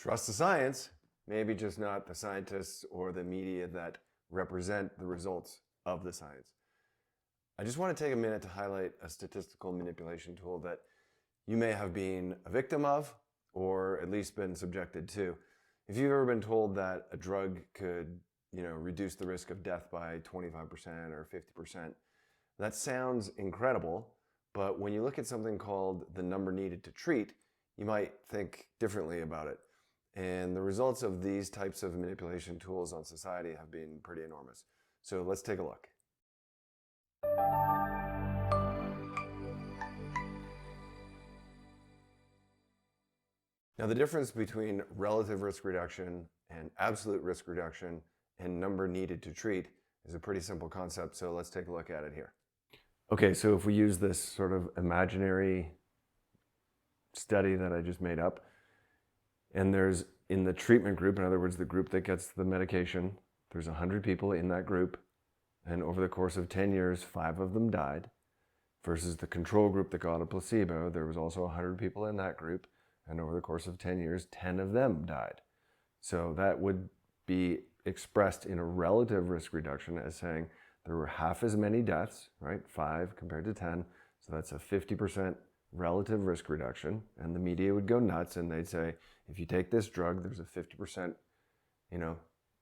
Trust the science, maybe just not the scientists or the media that represent the results of the science. I just want to take a minute to highlight a statistical manipulation tool that you may have been a victim of or at least been subjected to. If you've ever been told that a drug could, reduce the risk of death by 25% or 50%, that sounds incredible, but when you look at something called the number needed to treat, you might think differently about it. And the results of these types of manipulation tools on society have been pretty enormous. So let's take a look. Now, the difference between relative risk reduction and absolute risk reduction and number needed to treat is a pretty simple concept, so let's take a look at it here. Okay, so if we use this sort of imaginary study that I just made up, and there's in the treatment group, in other words, the group that gets the medication, there's 100 people in that group, and over the course of 10 years, 5 of them died, versus the control group that got a placebo, there was also 100 people in that group, and over the course of 10 years, 10 of them died. So that would be expressed in a relative risk reduction as saying there were half as many deaths, right? 5 compared to 10. So that's a 50% relative risk reduction. And the media would go nuts and they'd say, if you take this drug, there's a 50%,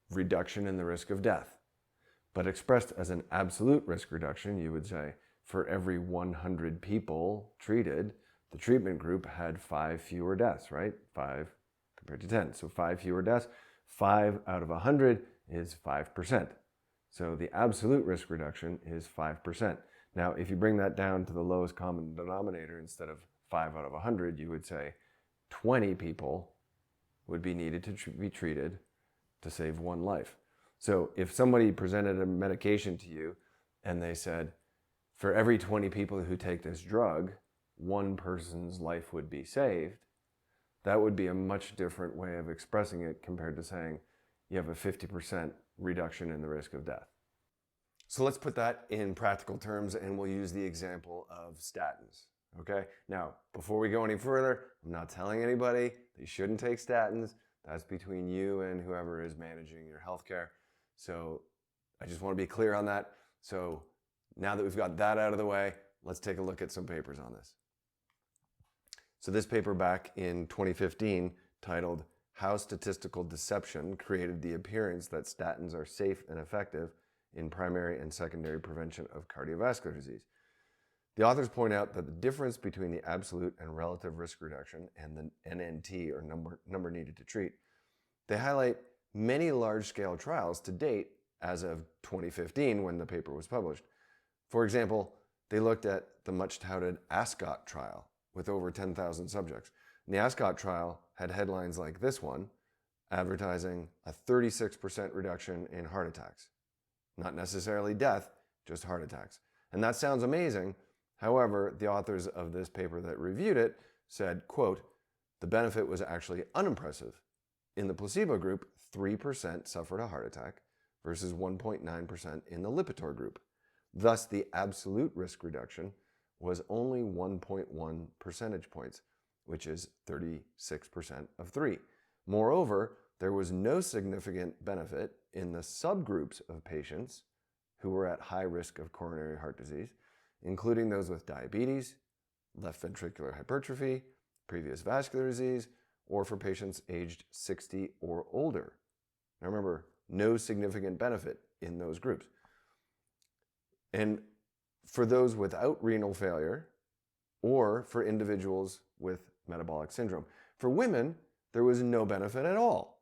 reduction in the risk of death. But expressed as an absolute risk reduction, you would say for every 100 people treated, the treatment group had 5 fewer deaths, right? 5 compared to 10. So 5 fewer deaths. 5 out of 100 is 5%. So the absolute risk reduction is 5%. Now, if you bring that down to the lowest common denominator, instead of 5 out of 100, you would say 20 people would be needed to be treated to save 1 life. So if somebody presented a medication to you and they said, for every 20 people who take this drug, 1 person's life would be saved, that would be a much different way of expressing it compared to saying you have a 50% reduction in the risk of death. So let's put that in practical terms and we'll use the example of statins, okay? Now, before we go any further, I'm not telling anybody they shouldn't take statins. That's between you and whoever is managing your healthcare. So I just want to be clear on that. So now that we've got that out of the way, let's take a look at some papers on this. So this paper back in 2015 titled How Statistical Deception Created the Appearance That Statins Are Safe and Effective in Primary and Secondary Prevention of Cardiovascular Disease. The authors point out that the difference between the absolute and relative risk reduction and the NNT, or number needed to treat, they highlight many large-scale trials to date as of 2015 when the paper was published. For example, they looked at the much-touted ASCOT trial with over 10,000 subjects. And the ASCOT trial had headlines like this one, advertising a 36% reduction in heart attacks. Not necessarily death, just heart attacks. And that sounds amazing. However, the authors of this paper that reviewed it said, quote, the benefit was actually unimpressive. In the placebo group, 3% suffered a heart attack versus 1.9% in the Lipitor group. Thus, the absolute risk reduction was only 1.1 percentage points, which is 36% of 3. Moreover, there was no significant benefit in the subgroups of patients who were at high risk of coronary heart disease, including those with diabetes, left ventricular hypertrophy, previous vascular disease, or for patients aged 60 or older. Now remember, no significant benefit in those groups. And for those without renal failure or for individuals with metabolic syndrome. For women, there was no benefit at all.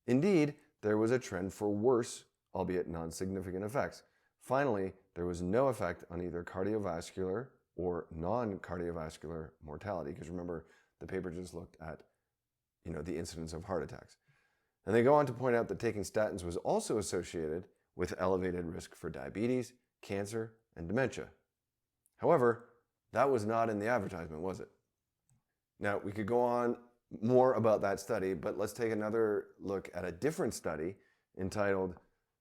Indeed, there was a trend for worse, albeit non-significant effects. Finally, there was no effect on either cardiovascular or non-cardiovascular mortality, because remember, the paper just looked at, the incidence of heart attacks. And they go on to point out that taking statins was also associated with elevated risk for diabetes, cancer, and dementia. However, that was not in the advertisement, was it? Now, we could go on more about that study, but let's take another look at a different study entitled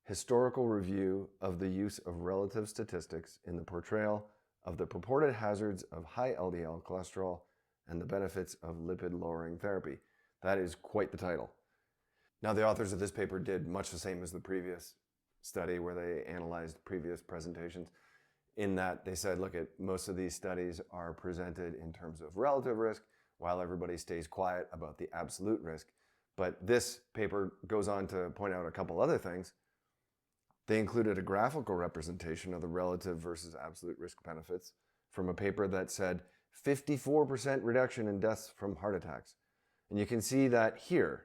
Historical Review of the Use of Relative Statistics in the Portrayal of the Purported Hazards of High LDL Cholesterol and the Benefits of Lipid-Lowering Therapy. That is quite the title. Now, the authors of this paper did much the same as the previous study where they analyzed previous presentations, in that they said, look, most of these studies are presented in terms of relative risk while everybody stays quiet about the absolute risk. But this paper goes on to point out a couple other things. They included a graphical representation of the relative versus absolute risk benefits from a paper that said 54% reduction in deaths from heart attacks. And you can see that here.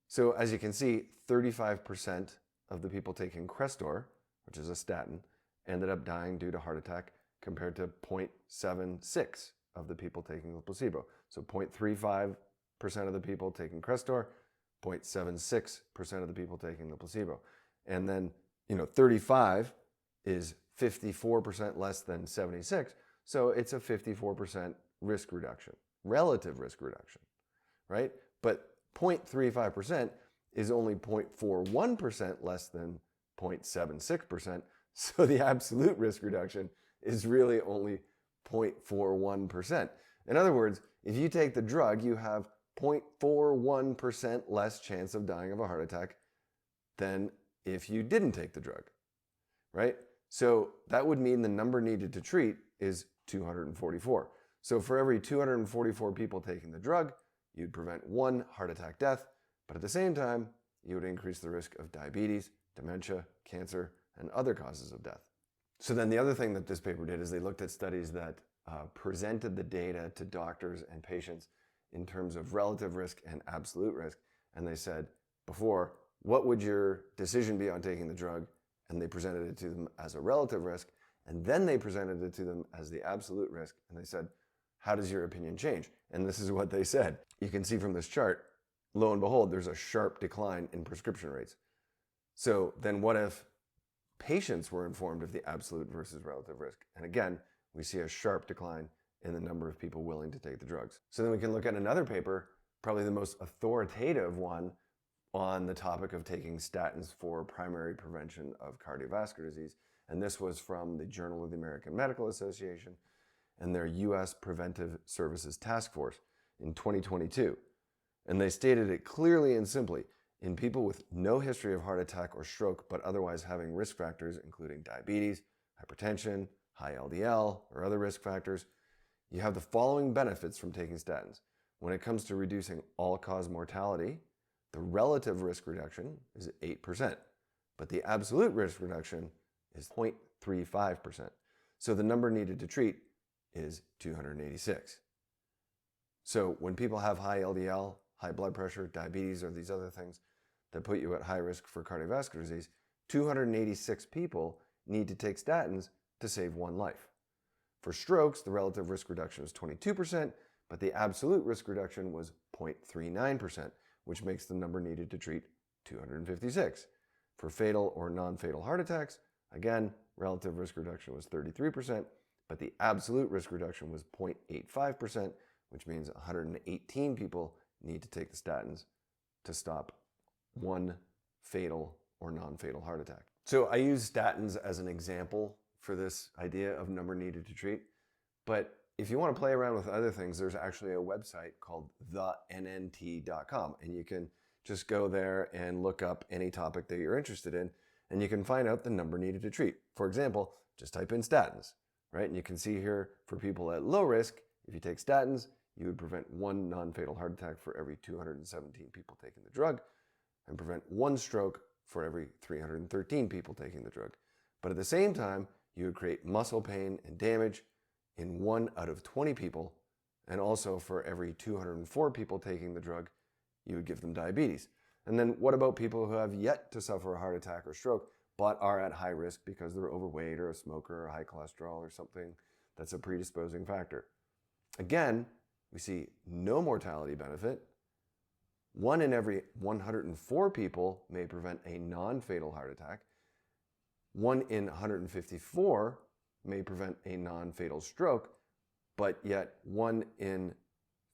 So as you can see, 35% of the people taking Crestor, which is a statin, ended up dying due to heart attack, compared to 0.76 of the people taking the placebo. So 0.35% of the people taking Crestor, 0.76% of the people taking the placebo. And then, 35 is 54% less than 76. So it's a 54% risk reduction, relative risk reduction, right? But 0.35% is only 0.41% less than 0.76%. So the absolute risk reduction is really only 0.41%. In other words, if you take the drug, you have 0.41% less chance of dying of a heart attack than if you didn't take the drug, right? So that would mean the number needed to treat is 244. So for every 244 people taking the drug, you'd prevent one heart attack death, but at the same time, you would increase the risk of diabetes, dementia, cancer, and other causes of death. So then the other thing that this paper did is they looked at studies that presented the data to doctors and patients in terms of relative risk and absolute risk. And they said, before, what would your decision be on taking the drug? And they presented it to them as a relative risk. And then they presented it to them as the absolute risk. And they said, how does your opinion change? And this is what they said. You can see from this chart, lo and behold, there's a sharp decline in prescription rates. So then what if patients were informed of the absolute versus relative risk? And again, we see a sharp decline in the number of people willing to take the drugs. So then we can look at another paper, probably the most authoritative one on the topic of taking statins for primary prevention of cardiovascular disease. And this was from the Journal of the American Medical Association and their U.S. Preventive Services Task Force in 2022. And they stated it clearly and simply: in people with no history of heart attack or stroke, but otherwise having risk factors including diabetes, hypertension, high LDL, or other risk factors, you have the following benefits from taking statins. When it comes to reducing all-cause mortality, the relative risk reduction is 8%, but the absolute risk reduction is 0.35%. So the number needed to treat is 286. So when people have high LDL, high blood pressure, diabetes, or these other things that put you at high risk for cardiovascular disease, 286 people need to take statins to save one life. For strokes, the relative risk reduction was 22%, but the absolute risk reduction was 0.39%, which makes the number needed to treat 256. For fatal or non-fatal heart attacks, again, relative risk reduction was 33%, but the absolute risk reduction was 0.85%, which means 118 people need to take the statins to stop one fatal or non-fatal heart attack. So I use statins as an example for this idea of number needed to treat. But if you want to play around with other things, there's actually a website called thennt.com, and you can just go there and look up any topic that you're interested in, and you can find out the number needed to treat. For example, just type in statins, right? And you can see here for people at low risk, if you take statins, you would prevent one non-fatal heart attack for every 217 people taking the drug, and prevent one stroke for every 313 people taking the drug. But at the same time, you would create muscle pain and damage in 1 out of 20 people, and also for every 204 people taking the drug, you would give them diabetes. And then what about people who have yet to suffer a heart attack or stroke, but are at high risk because they're overweight or a smoker or high cholesterol or something that's a predisposing factor? Again, we see no mortality benefit. 1 in every 104 people may prevent a non-fatal heart attack. 1 in 154 may prevent a non-fatal stroke, but yet 1 in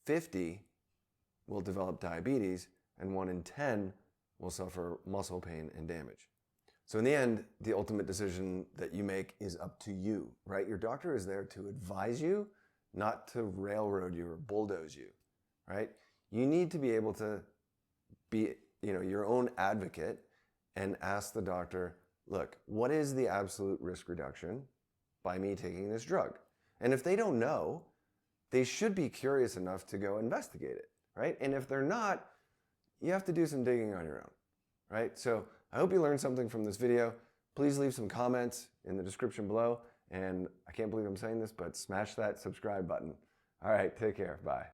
50 will develop diabetes, and 1 in 10 will suffer muscle pain and damage. So in the end, the ultimate decision that you make is up to you, right? Your doctor is there to advise you, not to railroad you or bulldoze you, right? You need to be able to be, your own advocate and ask the doctor, look, what is the absolute risk reduction by me taking this drug? And if they don't know, they should be curious enough to go investigate it, right? And if they're not, you have to do some digging on your own, right? So I hope you learned something from this video. Please leave some comments in the description below. And I can't believe I'm saying this, but smash that subscribe button. All right, take care. Bye.